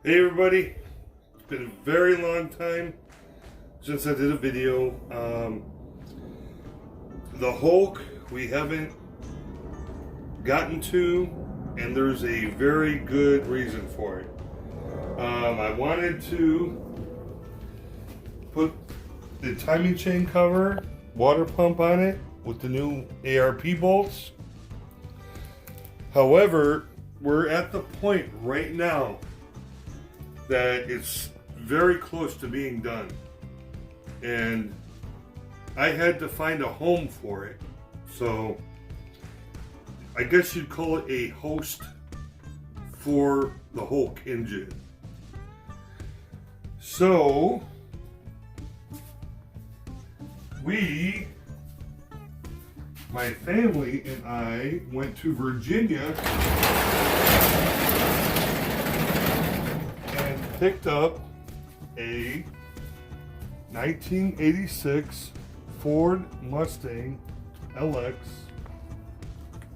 Hey everybody, it's been a very long time since I did a video. The Hulk we haven't gotten to, and there's a very good reason for it. I wanted to put the timing chain cover, water pump on it with the new ARP bolts. However, we're at the point right now that it's very close to being done, and I had to find a home for it. So I guess you'd call it a host for the Hulk engine. So my family and I went to Virginia picked up a 1986 Ford Mustang LX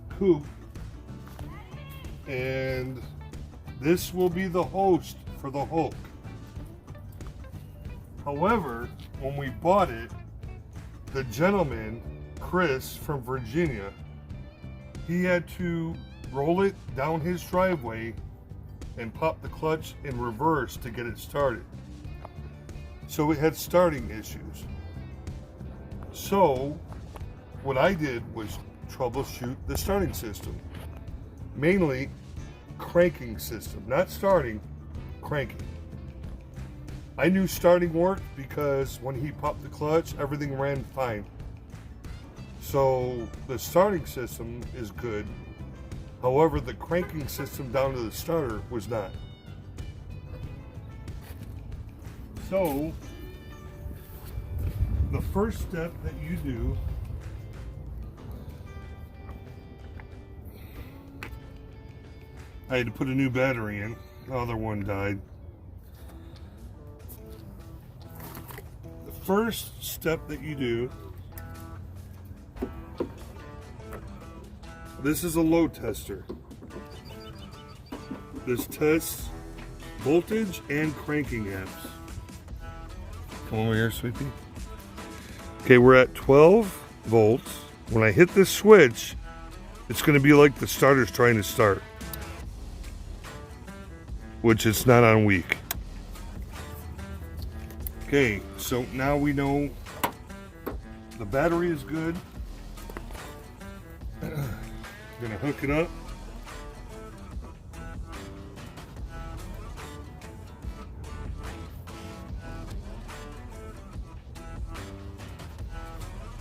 coupe, and this will be the host for the Hulk. However, when we bought it, the gentleman, Chris from Virginia, he had to roll it down his driveway and pop the clutch in reverse to get it started. So it had starting issues. So what I did was troubleshoot the starting system. Mainly cranking system, not starting, cranking. I knew starting worked because when he popped the clutch, everything ran fine. So the starting system is good. However, the cranking system down to the starter was not. So, the first step that you do I had to put a new battery in. The other one died. The first step that you do, this is a load tester. This tests voltage and cranking amps. Come over here, sweetie. Okay, we're at 12 volts. When I hit this switch, it's going to be like the starter's trying to start, which it's not on weak. Okay, so now we know the battery is good. Gonna hook it up.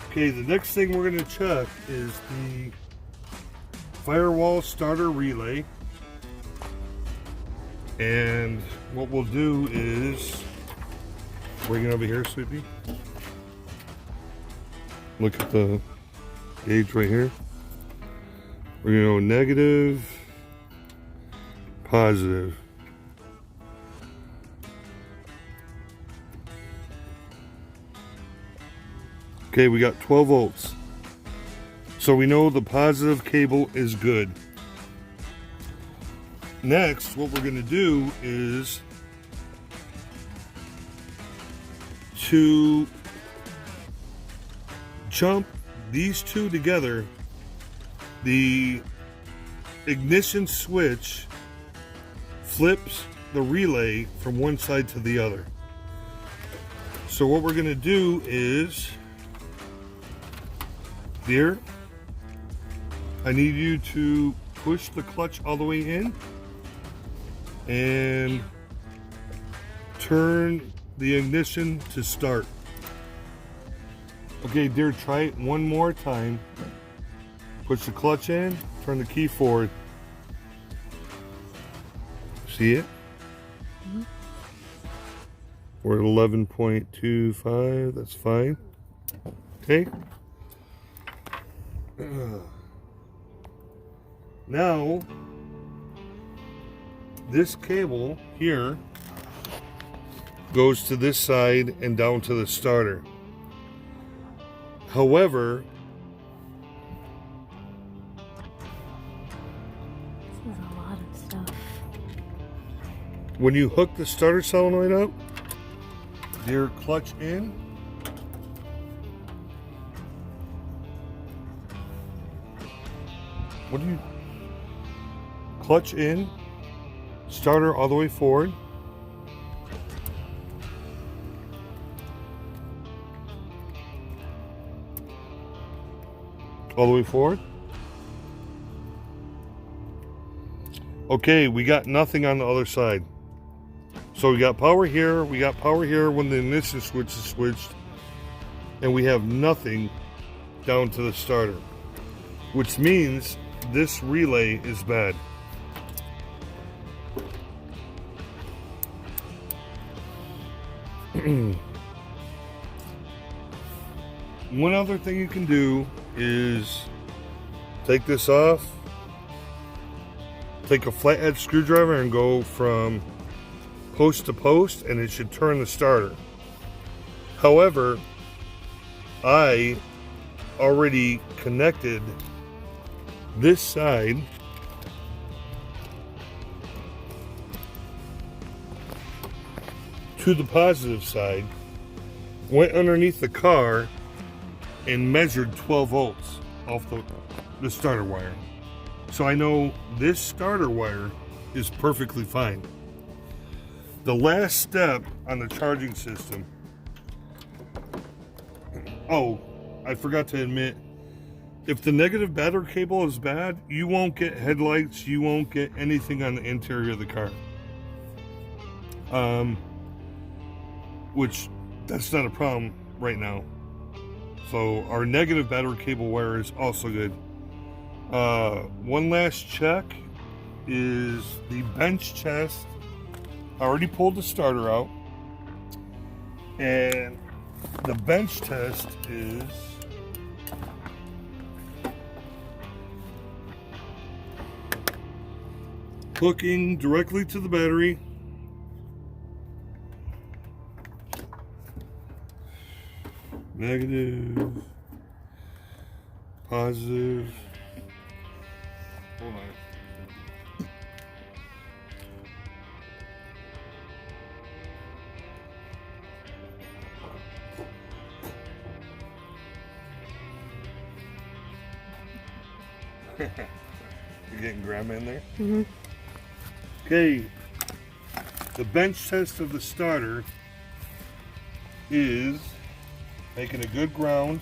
Okay, the next thing we're gonna check is the firewall starter relay. And what we'll do is bring it over here, sweetie. Look at the gauge right here. We're going to go negative, positive. Okay, we got 12 volts. So we know the positive cable is good. Next, what we're going to do is to jump these two together. The ignition switch flips the relay from one side to the other. So what we're going to do is, dear, I need you to push the clutch all the way in and turn the ignition to start. Okay, dear, try it one more time. Push the clutch in, turn the key forward. See it? Mm-hmm. We're at 11.25, that's fine. Okay. Now, this cable here goes to this side and down to the starter. However, this is a lot of stuff. When you hook the starter solenoid up, your clutch in. Clutch in, starter all the way forward. All the way forward. Okay, we got nothing on the other side. So we got power here, we got power here when the ignition switch is switched, and we have nothing down to the starter, which means this relay is bad. One other thing you can do is take this off, take a flathead screwdriver and go from post to post, and it should turn the starter. However, I already connected this side to the positive side, went underneath the car and measured 12 volts off the starter wire. So I know this starter wire is perfectly fine. The last step on the charging system, oh, I forgot to admit, if the negative battery cable is bad, you won't get headlights, you won't get anything on the interior of the car. Which, that's not a problem right now. So our negative battery cable wire is also good. One last check is the bench test. I already pulled the starter out, and the bench test is hooking directly to the battery, negative, positive. Hold on. You're getting grandma in there? Mm-hmm. Okay, the bench test of the starter is making a good ground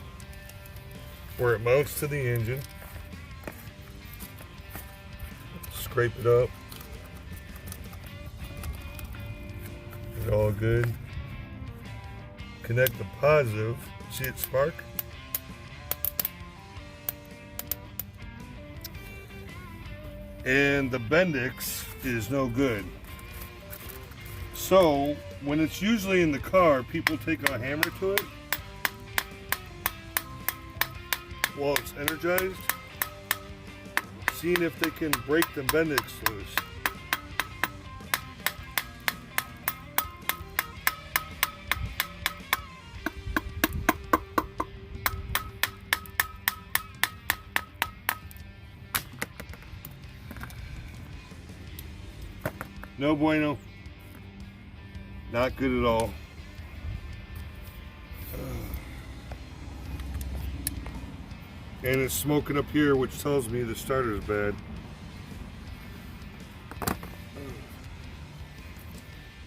where it mounts to the engine. Scrape it up. Get it all good. Connect the positive. See it spark? And the Bendix is no good. So when it's usually in the car, people take a hammer to it while it's energized, seeing if they can break the Bendix loose. No bueno. Not good at all. And it's smoking up here, which tells me the starter is bad.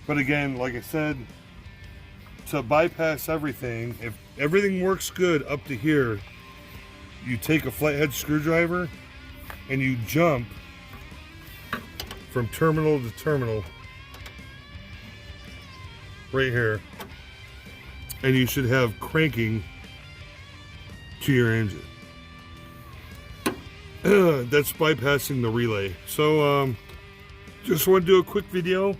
But again, like I said, to bypass everything, if everything works good up to here, you take a flathead screwdriver and you jump from terminal to terminal right here, and you should have cranking to your engine. That's bypassing the relay. So just want to do a quick video.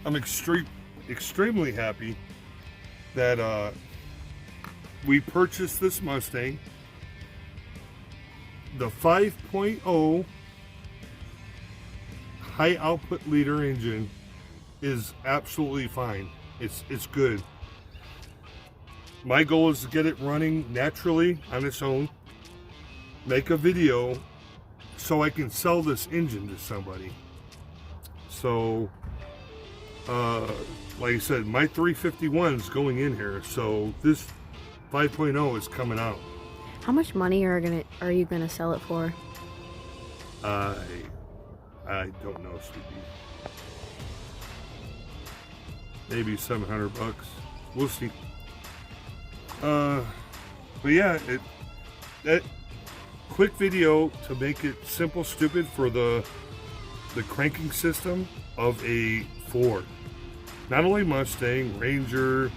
I'm extremely happy that we purchased this Mustang. The 5.0 high output liter engine is absolutely fine. It's good. My goal is to get it running naturally on its own, make a video so I can sell this engine to somebody. So Like I said, my 351 is going in here, so this 5.0 is coming out. How much money are you gonna sell it for? I don't know, sweetie. Maybe 700 bucks. We'll see. But yeah, that quick video to make it simple, stupid for the cranking system of a Ford. Not only Mustang, Ranger,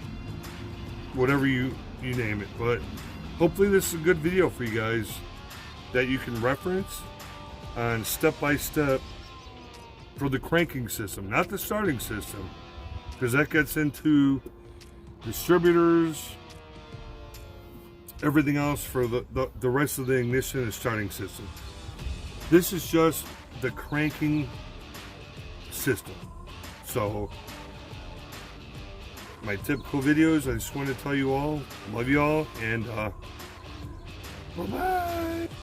whatever you name it, but hopefully this is a good video for you guys that you can reference on step-by-step for the cranking system, not the starting system, because that gets into distributors, everything else for the rest of the ignition and starting system. This is just the cranking system. So my typical videos, I just want to tell you all, love you all, and bye-bye.